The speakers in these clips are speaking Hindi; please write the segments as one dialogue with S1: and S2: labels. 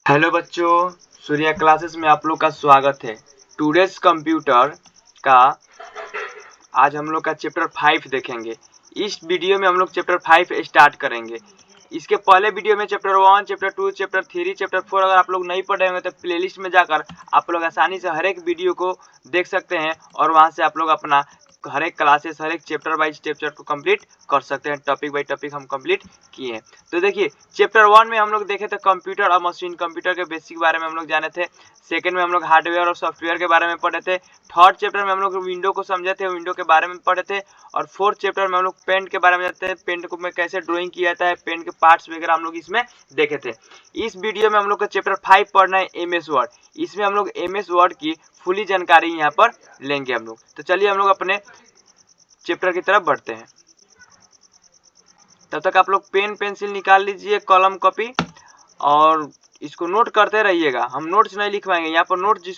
S1: हेलो बच्चों, सूर्या क्लासेस में आप लोग का स्वागत है। टुडेज कंप्यूटर का आज हम लोग का चैप्टर 5 देखेंगे। इस वीडियो में हम लोग चैप्टर 5 स्टार्ट करेंगे। इसके पहले वीडियो में चैप्टर 1, चैप्टर 2, चैप्टर 3, चैप्टर 4 अगर आप लोग नहीं पढ़े होंगे तो प्लेलिस्ट में जाकर आप लोग आसानी से हर एक वीडियो को देख सकते हैं और वहां से आप लोग अपना हर एक क्लासेस हर एक चैप्टर बाई चैप्टर को कंप्लीट कर सकते हैं। टॉपिक बाई टॉपिक हम कंप्लीट किए हैं। तो देखिए, चैप्टर 1 में हम लोग देखे थे कंप्यूटर और मशीन, कंप्यूटर के बेसिक बारे में हम लोग जाने थे। सेकंड में हम लोग हार्डवेयर और सॉफ्टवेयर के बारे में पढ़े थे। थर्ड चैप्टर में हम लोग विंडो को समझे थे, विंडो के बारे में पढ़े थे। और फोर्थ चैप्टर में हम लोग पेंट के बारे में जानते हैं, पेंट को में कैसे ड्राइंग किया जाता है, पेंट के पार्ट्स वगैरह हम लोग इसमें देखे थे। इस वीडियो में हम लोग का चैप्टर 5 पढ़ना है एमएस वर्ड। इसमें हम लोग एमएस वर्ड की फुली जानकारी यहाँ पर लेंगे हम लोग। तो चलिए हम लोग अपने चैप्टर की तरफ बढ़ते हैं। तब तक आप लोग पेन पेंसिल निकाल लीजिए, कलम कॉपी, और इसको नोट करते रहिएगा। हम नोट्स नहीं लिखवाएंगे यहाँ पर। नोट्स जिस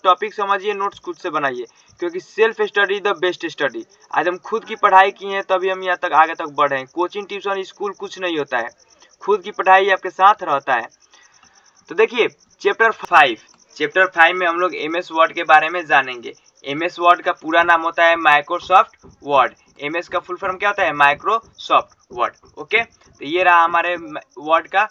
S1: टॉपिक समझिए, नोट्स खुद से बनाइए, क्योंकि self study the best study. आज हम खुद की पढ़ाई की हैं तभी हम यहाँ तक आगे तक बढ़े हैं। कोचिंग ट्यूशन स्कूल कुछ नहीं होता है, खुद की पढ़ाई आपके साथ रहता है। तो देखिए चैप्टर 5 में हम लोग एमएस वर्ड के बारे में जानेंगे। एमएस वर्ड का पूरा नाम होता है माइक्रोसॉफ्ट वर्ड। एमएस का फुल फॉर्म क्या होता है? Microsoft word. ओके, तो ये रहा हमारे वर्ड का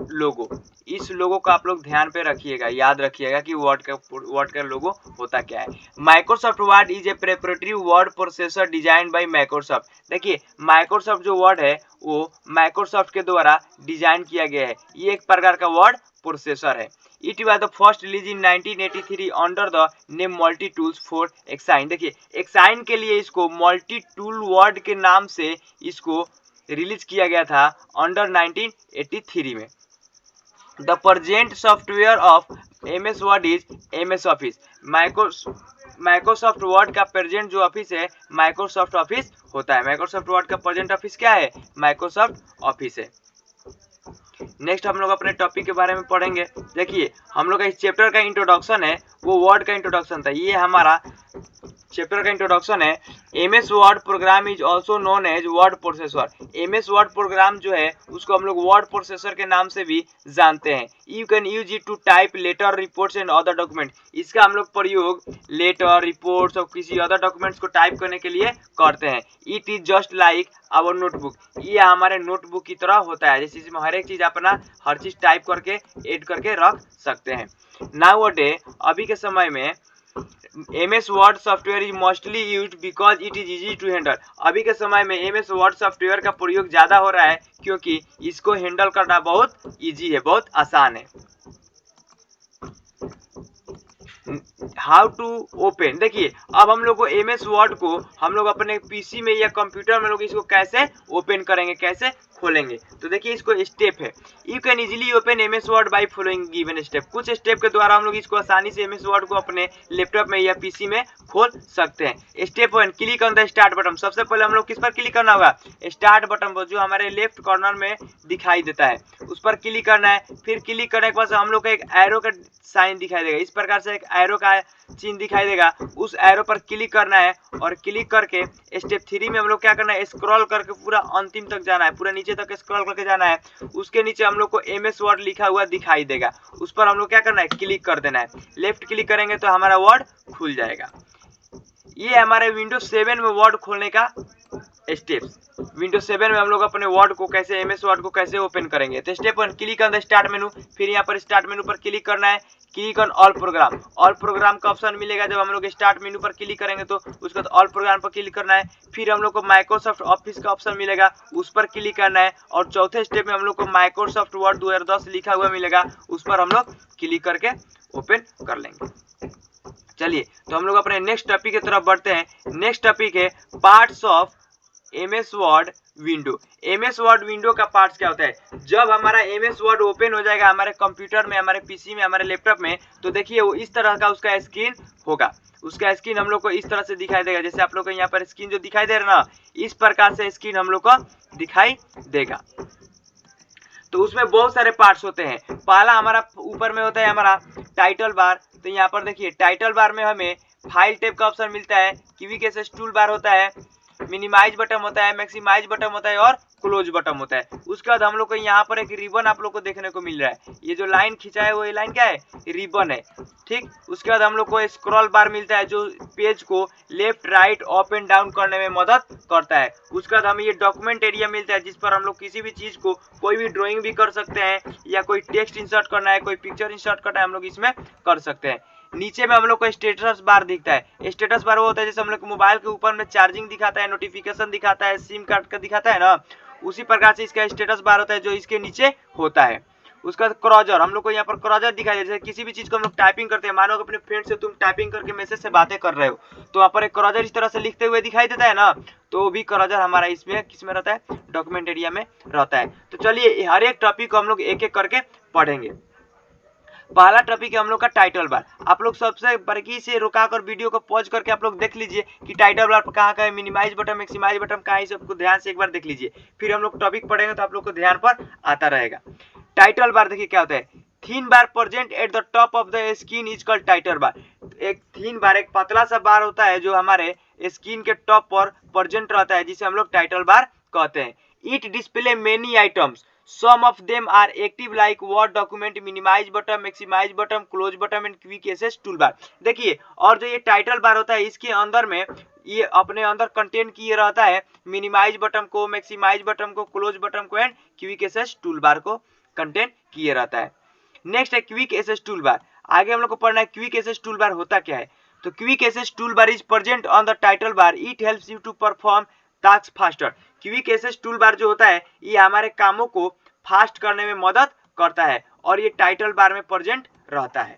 S1: लोगो। इस लोगो को आप लोग ध्यान पे रखिएगा, याद रखिएगा कि वर्ड का लोगो होता क्या है। Microsoft word is a proprietary word processor design by Microsoft. देखिए, माइक्रोसॉफ्ट जो वर्ड है वो माइक्रोसॉफ्ट के द्वारा डिजाइन किया गया है। ये एक प्रकार का वर्ड प्रोसेसर है। It was the first release in 1983 under the name multi tools for exine. देखिए, एक्साइन के लिए इसको मल्टी टूल वर्ड के नाम से इसको रिलीज किया गया था अंडर 1983 में। The present software of MS word is MS office. Microsoft word का प्रेजेंट जो ऑफिस है माइक्रोसॉफ्ट ऑफिस होता है। माइक्रोसॉफ्ट वर्ड का प्रेजेंट ऑफिस क्या है? माइक्रोसॉफ्ट ऑफिस है। नेक्स्ट हम लोग अपने टॉपिक के बारे में पढ़ेंगे। देखिए, हम लोग का इस चैप्टर का इंट्रोडक्शन है वो वर्ड का इंट्रोडक्शन था। ये हमारा चैप्टर का इंट्रोडक्शन है। MS word program is also known as word processor. MS word program जो है उसको हम लोग वर्ड प्रोसेसर के नाम से भी जानते हैं। You can use it to type letter, reports and other document. इसका हम लोग प्रयोग लेटर, रिपोर्ट्स और किसी अदर डॉक्यूमेंट्स को टाइप करने के लिए करते हैं। It is just like our notebook. ये हमारे नोटबुक की तरह होता है, जैसे इसमें हर एक चीज अपना हर चीज टाइप करके एड करके रख सकते हैं। नाउ अ डे, अभी के समय में MS word software is mostly used because it is easy to handle. अभी के समय में एमएस वर्ड सॉफ्टवेयर का प्रयोग ज्यादा हो रहा है क्योंकि इसको हैंडल करना बहुत इजी है, बहुत आसान है। How to open. देखिए, अब हम लोग को एमएस वर्ड को हम लोग अपने पीसी में या कंप्यूटर में लोग इसको कैसे ओपन करेंगे, कैसे खोलेंगे। तो देखिए, इसको स्टेप है। You can easily open MS word by following given step. कुछ स्टेप के द्वारा हम लोग इसको आसानी से एमएस वर्ड को अपने लैपटॉप में या पीसी में खोल सकते हैं। Step 1, click on the start button. सबसे पहले हम लोग किस पर क्लिक करना होगा? स्टार्ट बटन पर, जो हमारे लेफ्ट कॉर्नर में दिखाई देता है, उस पर क्लिक करना है। फिर क्लिक करने के बाद हम लोग को एक एरो का साइन दिखाई देगा। इस प्रकार से एक एरो का चिन्ह दिखाई देगा, उस एरो पर क्लिक करना है। और क्लिक करके स्टेप 3 में हम लोग क्या करना है? स्क्रॉल करके पूरा अंतिम तक जाना है, पूरा नीचे तक स्क्रॉल करके जाना है। उसके नीचे हम लोग को एमएस वर्ड लिखा हुआ दिखाई देगा, उस पर हम लोग क्या करना है? क्लिक कर देना है। लेफ्ट क्लिक करेंगे तो हमारा वर्ड खुल जाएगा। ये हमारे विंडोज 7 में वर्ड खोलने का स्टेप्स। विंडोज 7 में हम लोग अपने वर्ड को कैसे, एमएस वर्ड को कैसे ओपन करेंगे। तो step 1, click on the start menu. फिर यहाँ पर स्टार्ट मेनू पर क्लिक करना है। Click on all programme. All programme का ऑप्शन मिलेगा जब हम लोग स्टार्ट मेनू पर क्लिक करेंगे, तो उसके बाद ऑल प्रोग्राम पर क्लिक करना है। फिर हम लोग को माइक्रोसॉफ्ट ऑफिस का ऑप्शन मिलेगा, उस पर क्लिक करना है। और चौथे स्टेप में हम लोग को माइक्रोसॉफ्ट वर्ड 2010 लिखा हुआ मिलेगा, उस पर हम लोग क्लिक करके ओपन कर लेंगे। चलिए, तो हम लोग अपने नेक्स्ट टॉपिक की तरफ बढ़ते हैं। नेक्स्ट टॉपिक है parts of MS word window. MS word window का पार्ट्स क्या होता है? जब हमारा एमएस वर्ड ओपन हो जाएगा हमारे कंप्यूटर में, हमारे पीसी में, हमारे लैपटॉप में, तो देखिए वो इस तरह का उसका स्क्रीन होगा। उसका स्क्रीन हम लोग को इस तरह से दिखाई देगा, जैसे आप लोग को यहाँ पर स्क्रीन जो दिखाई दे रहा है ना, इस प्रकार से स्क्रीन हम लोग को दिखाई देगा। तो उसमें बहुत सारे पार्ट्स होते हैं। पहला हमारा ऊपर में होता है हमारा टाइटल बार। तो यहाँ पर देखिए, टाइटल बार में हमें फाइल टैब का ऑप्शन मिलता है, क्यूबिक एक्सेस टूल बार होता है, मिनिमाइज बटन होता है, मैक्सिमाइज बटन होता है और क्लोज बटन होता है। उसके बाद हम लोग को यहाँ पर एक रिबन आप लोग को देखने को मिल रहा है। ये जो लाइन खींचा है वो ये लाइन क्या है, रिबन है, ठीक। उसके बाद हम लोग को स्क्रॉल बार मिलता है जो पेज को left right up and down करने में मदद करता है। उसके बाद हमें ये डॉक्यूमेंट एरिया मिलता है जिस पर हम लोग किसी भी चीज को कोई भी ड्राइंग भी कर सकते हैं, या कोई टेक्स्ट इंसर्ट करना है, कोई पिक्चर इंसर्ट करना है, हम लोग इसमें कर सकते हैं। नीचे में हम लोग को स्टेटस बार दिखता है। स्टेटस बार वो होता है जैसे हम लोग को मोबाइल के ऊपर में चार्जिंग दिखाता है, नोटिफिकेशन दिखाता है, सिम कार्ड का दिखाता है ना, उसी प्रकार से इसका स्टेटस बार होता है जो इसके नीचे होता है। उसका क्रॉजर, हम लोग को यहाँ पर क्रॉजर दिखाई दे, जैसे किसी भी चीज को हम लोग टाइपिंग करते हैं, मानो अपने फ्रेंड से तुम टाइपिंग करके मैसेज से बातें कर रहे हो, तो वहाँ पर एक क्रॉजर इस तरह से लिखते हुए दिखाई देता है ना, तो वो भी क्रॉजर हमारा इसमें किसमें रहता है, डॉक्यूमेंट एरिया में रहता है। तो चलिए हर एक टॉपिक को हम लोग एक एक करके पढ़ेंगे। पहला टॉपिक है हम लोग का टाइटल बार। आप लोग सबसे बारीकी से रुका कर वीडियो को पॉज करके आप लोग देख लीजिए कि टाइटल बार कहाँ का है, मिनिमाइज बटन मैक्सिमाइज बटन कहाँ है, सबको ध्यान से एक बार देख लीजिए, फिर हम लोग टॉपिक पढ़ेंगे तो आप लोग को ध्यान पर आता रहेगा। टाइटल बार देखिए क्या होता है, thin bar present at the top of the screen is called title bar. एक थीन बार, एक पतला सा बार होता है जो हमारे स्क्रीन के टॉप पर प्रेजेंट रहता है, जिसे हम लोग टाइटल बार कहते हैं। It display many items, some of them are active like word document, minimize button, maximize button, close button and quick access toolbar। देखिए, और जो ये टाइटल बार होता है इसके अंदर में ये अपने अंदर कंटेंट किए रहता है मिनिमाइज बटन को, मैक्सिमाइज बटन को, क्लोज बटन को एंड क्विक एक्सेस टूलबार को कंटेंट किए रहता है। नेक्स्ट है क्विक एक्सेस टूलबार। आगे हम लोग को पढ़ना है क्विक एक्सेस टूलबार होता क्या है। तो quick access toolbar is present on the title bar, it helps you to perform task faster. Quick access toolbar जो होता है ये हमारे कामों को फास्ट करने में मदद करता है और ये टाइटल बार में प्रेजेंट रहता है।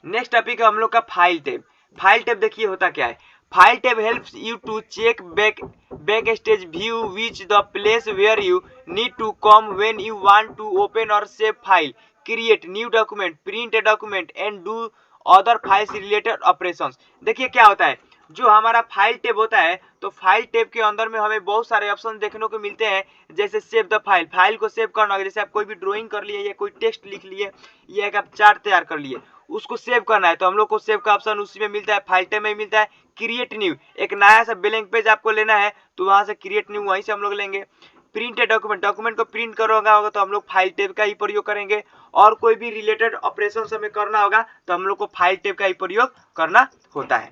S1: नेक्स्ट टॉपिक है हम लोग का फाइल टैब। फाइल टैब देखिए होता क्या है। File tab helps you to check backstage view which the place where you need to come when you want to open और save file, create new document, print a document and do other files related operations. देखिए क्या होता है, जो हमारा फाइल टैब होता है तो फाइल टैब के अंदर में हमें बहुत सारे ऑप्शन देखने को मिलते हैं, जैसे सेव द फाइल, फाइल को सेव करना होगा। जैसे आप कोई भी ड्राइंग कर लिए या कोई टेक्स्ट लिख लिए या एक आप चार्ट तैयार कर लिए, उसको सेव करना है तो हम लोग को सेव का ऑप्शन उसी में मिलता है, फाइल टैब में मिलता है। क्रिएट न्यू, एक नया सा ब्लैंक पेज आपको लेना है तो वहां से क्रिएट न्यू वहीं से हम लोग लेंगे। प्रिंट ए डॉक्यूमेंट, डॉक्यूमेंट को प्रिंट करना होगा तो हम लोग फाइल टैब का ही प्रयोग करेंगे। और कोई भी रिलेटेड ऑपरेशन हमें करना होगा तो हम लोग को फाइल टैब का ही प्रयोग करना होता है।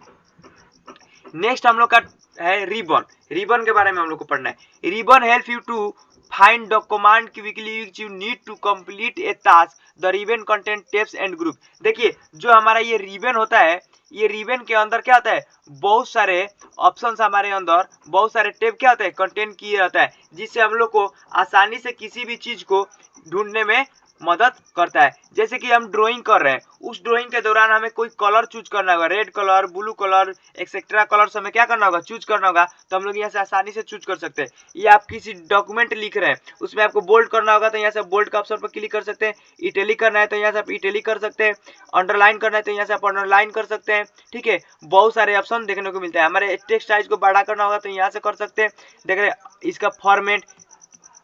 S1: नेक्स्ट हम लोग का है रिबन। रिबन के बारे में हम लोग को पढ़ना है। Ribbon help you to find the command quickly which you need to complete a task, the ribbon content tabs and group. देखिए जो हमारा ये रिबन होता है, ये रिबन के अंदर क्या होता है, बहुत सारे ऑप्शंस हमारे अंदर, बहुत सारे टैब क्या होता है कंटेंट किए रहता है, जिससे हम लोग को आसानी से किसी भी चीज को ढूंढने में मदद करता है। जैसे कि हम ड्राइंग कर रहे हैं, उस ड्राइंग के दौरान हमें कोई कलर चूज करना होगा, red colour, blue colour, etcetera colour हमें क्या करना होगा, चूज करना होगा, तो हम लोग यहाँ से आसानी से चूज कर सकते हैं। या आप किसी डॉक्यूमेंट लिख रहे हैं उसमें आपको बोल्ड करना होगा तो यहाँ से बोल्ड का ऑप्शन पर क्लिक कर सकते हैं, इटैलिक करना है तो यहाँ से आप इटैलिक कर सकते हैं, अंडरलाइन करना है तो यहाँ से आप अंडरलाइन कर सकते हैं। ठीक है, बहुत सारे ऑप्शन देखने को मिलते हैं। हमारे टेक्स्ट साइज को बड़ा करना होगा तो यहाँ से कर सकते हैं। देख रहे इसका फॉर्मेट,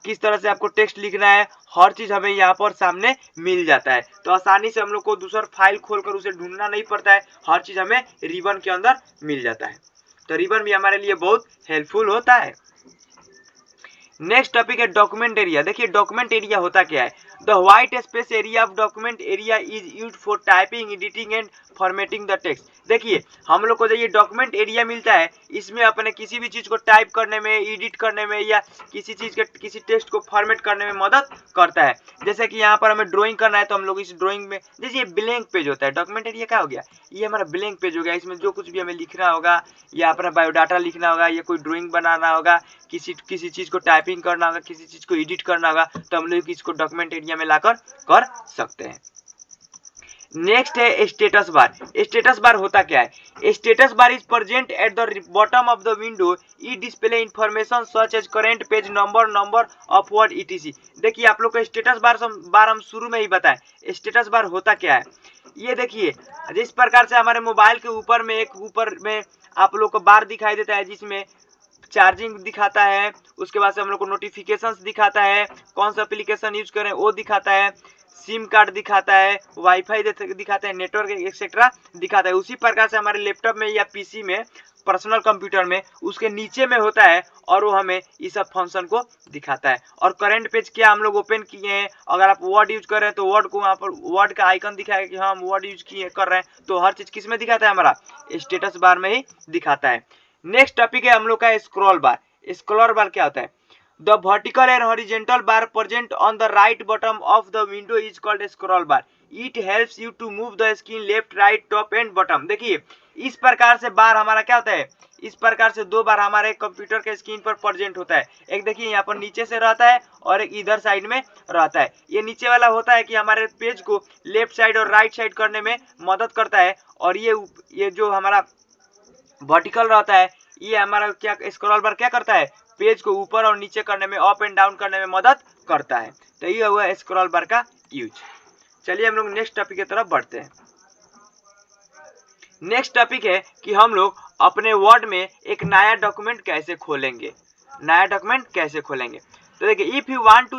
S1: किस तरह से आपको टेक्स्ट लिखना है, हर चीज हमें यहाँ पर सामने मिल जाता है, तो आसानी से हम लोग को दूसरा फाइल खोलकर उसे ढूंढना नहीं पड़ता है, हर चीज हमें रिबन के अंदर मिल जाता है। तो रिबन भी हमारे लिए बहुत हेल्पफुल होता है। नेक्स्ट टॉपिक है डॉक्यूमेंट एरिया। देखिए डॉक्यूमेंट एरिया होता क्या है। The white space area of document area is used for typing, editing and formatting the text. देखिए हम लोग को जो ये डॉक्यूमेंट एरिया मिलता है इसमें अपने किसी भी चीज को टाइप करने में, एडिट करने में या किसी चीज के किसी टेक्स्ट को फॉर्मेट करने में मदद करता है। जैसे कि यहाँ पर हमें ड्राइंग करना है तो हम लोग इस ड्राइंग में, जैसे ये ब्लैंक पेज होता है, डॉक्यूमेंट एरिया क्या हो गया, ये हमारा ब्लैंक पेज हो गया। इसमें जो कुछ भी हमें लिखना होगा या अपना बायोडाटा लिखना होगा या कोई ड्राइंग बनाना होगा, किसी चीज को टाइपिंग करना होगा, किसी चीज को एडिट करना होगा, तो हम लोग इसको डॉक्यूमेंट एरिया में लाकर कर सकते हैं। नेक्स्ट है स्टेटस बार। स्टेटस बार होता क्या है। Status bar is present at the bottom of the window, it display information such as current page number, number of word etc। देखिए आप लोग को स्टेटस बार हम शुरू में ही बताएं। स्टेटस बार होता क्या है, ये देखिए जिस प्रकार से हमारे मोबाइल के ऊपर में आप लोग को बार दिखाई देता है जिसमें चार्जिंग दिखाता है, उसके बाद से हम लोग को नोटिफिकेशंस दिखाता है, कौन सा एप्लीकेशन यूज करें वो दिखाता है, सिम कार्ड दिखाता है, वाईफाई दिखाता है, नेटवर्क एक्सेट्रा दिखाता है। उसी प्रकार से हमारे लैपटॉप में या पीसी में पर्सनल कंप्यूटर में उसके नीचे में होता है और वो हमें इस सब फंक्शन को दिखाता है। और करंट पेज क्या हम लोग ओपन किए हैं, अगर आप वर्ड यूज कर रहे हैं तो वर्ड को वहाँ पर वर्ड का आइकन दिखाएगा कि हाँ हम वर्ड यूज किए कर रहे हैं, तो हर चीज किस में दिखाता है, हमारा स्टेटस बार में ही दिखाता है। नेक्स्ट टॉपिक है हम लोग का स्क्रॉल बार। स्क्रॉल बार क्या होता है? The vertical and horizontal bar present on the right bottom of the window is called a scroll bar. It helps you to move the screen left, right, top and bottom. देखिए इस प्रकार से बार हमारा क्या होता है, इस प्रकार से दो बार हमारे कंप्यूटर के स्क्रीन पर प्रेजेंट होता है। एक देखिए यहाँ पर नीचे से रहता है और एक इधर साइड में रहता है। ये नीचे वाला होता है कि हमारे पेज को लेफ्ट साइड और राइट साइड करने में मदद करता है, और ये जो हमारा वर्टिकल रहता है ये हमारा क्या स्क्रॉल बार क्या करता है, पेज को ऊपर और नीचे करने में, अप एंड डाउन करने में मदद करता है। तो ये हुआ स्क्रॉल बार का यूज। चलिए हम लोग नेक्स्ट टॉपिक की तरफ बढ़ते हैं। नेक्स्ट टॉपिक है कि हम लोग अपने वर्ड में एक नया डॉक्यूमेंट कैसे खोलेंगे। नया डॉक्यूमेंट कैसे खोलेंगे? तो देखिए, if you want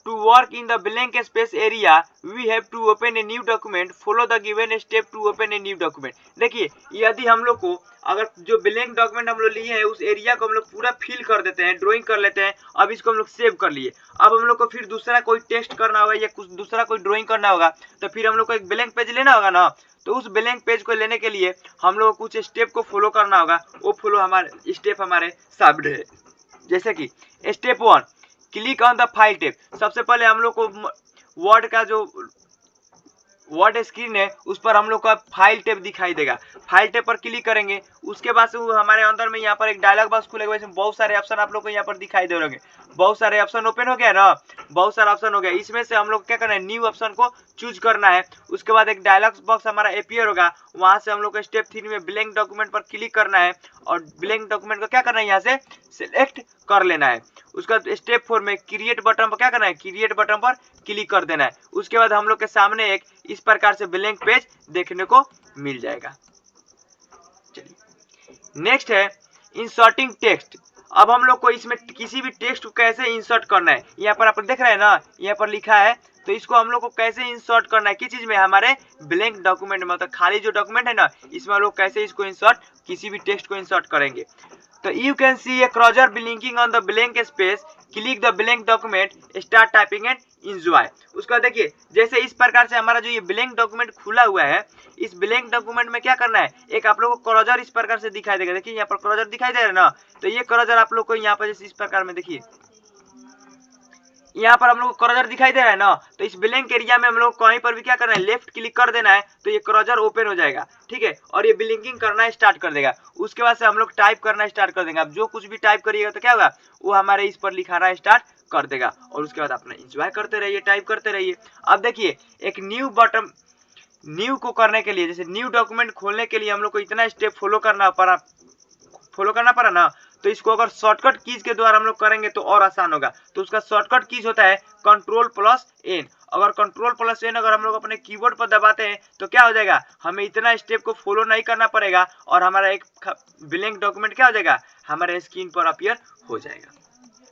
S1: to work in the blank space area we have to open a new document, follow the given step to open a new document। देखिए यदि हम लोग को अगर जो ब्लैंक डॉक्यूमेंट हम लोग लिए हैं उस एरिया को हम लोग पूरा फिल कर देते हैं, ड्राइंग कर लेते हैं, अब इसको हम लोग सेव कर लिए, अब हम लोग को फिर दूसरा कोई टेक्स्ट करना होगा या कुछ दूसरा कोई ड्राइंग करना होगा, तो फिर हम लोग को एक ब्लैंक पेज लेना होगा ना। तो उस ब्लैंक पेज को लेने के लिए हम लोग को कुछ स्टेप को फॉलो करना होगा। वो फॉलो हमारे स्टेप हमारे सामने है। जैसे कि step 1, click on the file tab. सबसे पहले हम लोग को वर्ड का जो वर्ड स्क्रीन है उस पर हम लोग का फाइल टैब दिखाई देगा। फाइल टैब पर क्लिक करेंगे, उसके बाद से हमारे अंदर में यहाँ पर एक डायलॉग बॉक्स खुलेगा, इसमें बहुत सारे ऑप्शन आप लोग को यहाँ पर दिखाई दे रहे होंगे। बहुत सारे ऑप्शन ओपन हो गया ना, बहुत सारा ऑप्शन हो गया। इसमें से हम लोग क्या करना है, न्यू ऑप्शन को चूज करना है। उसके बाद एक डायलॉग बॉक्स हमारा अपीयर होगा, वहां से हम लोग को स्टेप 3 में ब्लैंक डॉक्यूमेंट पर क्लिक करना है और ब्लैंक डॉक्यूमेंट को क्या करना है, यहाँ से सिलेक्ट कर लेना है। उसका स्टेप 4 में क्रिएट बटन पर क्या करना है, क्रिएट बटन पर क्लिक कर देना है। उसके बाद हम लोग के सामने एक इस प्रकार से ब्लैंक पेज देखने को मिल जाएगा। चलिए नेक्स्ट है इंसर्टिंग टेक्स्ट। अब हम लोग को इसमें किसी भी टेक्स्ट को कैसे इंसर्ट करना है, यहाँ पर आप देख रहे हैं ना, यहाँ पर लिखा है, तो इसको हम लोग को कैसे इंसर्ट करना है, किस चीज में, हमारे ब्लैंक डॉक्यूमेंट में, मतलब खाली जो डॉक्यूमेंट है ना, इसमें हम लोग कैसे इसको इंसर्ट, किसी भी टेक्स्ट को इंसर्ट करेंगे। तो you can see A क्रॉसर blinking on the blank space, click the blank document, start typing and enjoy. उसका देखिए जैसे इस प्रकार से हमारा जो ये ब्लैंक डॉक्यूमेंट खुला हुआ है, इस ब्लैंक डॉक्यूमेंट में क्या करना है, एक आप लोगों को क्रॉसर इस प्रकार से दिखाई देगा। देखिए यहाँ पर क्रॉसर दिखाई दे रहा है ना, तो ये क्रॉसर आप लोग को यहाँ पर जैसे इस प्रकार में देखिए, यहाँ पर हम लोग को क्रॉसर दिखाई दे रहा है ना, तो इस ब्लैंक एरिया में हम लोग कहीं पर भी क्या करना है, लेफ्ट क्लिक कर देना है, तो ये क्रॉसर ओपन हो जाएगा, ठीक है, और ये ब्लिंकिंग करना स्टार्ट कर देगा। उसके बाद से हम लोग टाइप करना स्टार्ट कर देंगे। अब जो कुछ भी टाइप करिएगा तो क्या होगा, वो हमारे इस पर लिखाना स्टार्ट कर देगा, और उसके बाद अपना एंजॉय करते रहिए, टाइप करते रहिए। अब देखिए एक न्यू बटन, न्यू को करने के लिए, जैसे न्यू डॉक्यूमेंट खोलने के लिए हम लोग को इतना स्टेप फॉलो करना पड़ा ना, तो इसको अगर शॉर्टकट कीज के द्वारा हम लोग करेंगे तो और आसान होगा। तो उसका शॉर्टकट कीज होता है Ctrl+N। अगर Ctrl+N अगर हम लोग अपने कीबोर्ड पर दबाते हैं तो क्या हो जाएगा, हमें इतना स्टेप को फॉलो नहीं करना पड़ेगा और हमारा एक ब्लैंक डॉक्यूमेंट क्या हो जाएगा, हमारे स्क्रीन पर अपीयर हो जाएगा।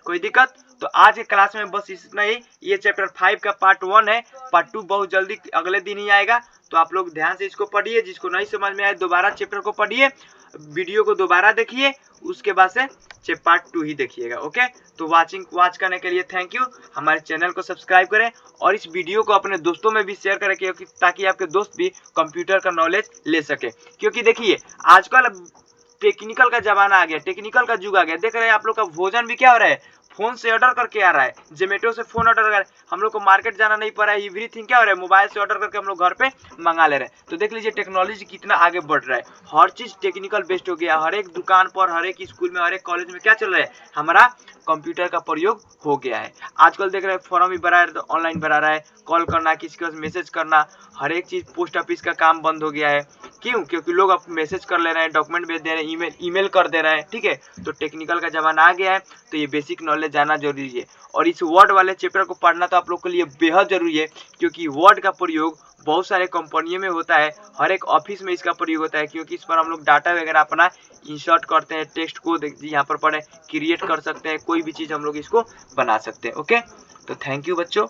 S1: कोई दिक्कत? तो आज के क्लास में बस इतना ही। ये चैप्टर 5 का पार्ट 1 है, पार्ट 2 बहुत जल्दी अगले दिन ही आएगा। तो आप लोग ध्यान से इसको पढ़िए, जिसको नहीं समझ में आए दोबारा चैप्टर को पढ़िए, वीडियो को दोबारा देखिए, उसके बाद से पार्ट 2 ही देखिएगा। ओके, तो वॉच करने के लिए थैंक यू। हमारे चैनल को सब्सक्राइब करें और इस वीडियो को अपने दोस्तों में भी शेयर करें, क्योंकि ताकि आपके दोस्त भी कंप्यूटर का नॉलेज ले सके। क्योंकि देखिए आजकल टेक्निकल का जमाना आ गया, टेक्निकल का युग आ गया। देख रहे हैं आप लोग का भोजन भी क्या हो रहा है, फोन से ऑर्डर करके आ रहा है, जोमेटो से फोन ऑर्डर कर रहा है। हम लोग को मार्केट जाना नहीं पड़ रहा है, एवरीथिंग क्या हो रहा है, मोबाइल से ऑर्डर करके हम लोग घर पे मंगा ले रहे हैं। तो देख लीजिए टेक्नोलॉजी कितना आगे बढ़ रहा है, हर चीज टेक्निकल बेस्ड हो गया। हर एक दुकान पर, हर एक स्कूल में, हर एक कॉलेज में क्या चल रहा है, हमारा कंप्यूटर का प्रयोग हो गया है। आजकल देख रहे हैं फॉर्म भी भरा है तो ऑनलाइन भरा रहा है, कॉल करना, किसी के पास मैसेज करना, हर एक चीज, पोस्ट ऑफिस का काम बंद हो गया है। क्यों? क्योंकि लोग अब मैसेज कर ले रहे हैं, डॉक्यूमेंट भेज दे रहे हैं, ईमेल कर दे रहे हैं, ठीक है। तो टेक्निकल का जमाना आ गया है, तो ये बेसिक नॉलेज जाना जरूरी है। और इस वर्ड वाले चैप्टर को पढ़ना तो आप लोग के लिए बेहद जरूरी है, क्योंकि वर्ड का प्रयोग बहुत सारे कंपनियों में होता है, हर एक ऑफिस में इसका प्रयोग होता है, क्योंकि इस पर हम लोग डाटा वगैरह अपना इंसर्ट करते हैं, टेक्स्ट को यहाँ पर पढ़े क्रिएट कर सकते हैं, कोई भी चीज़ हम लोग इसको बना सकते हैं। ओके, तो थैंक यू बच्चों।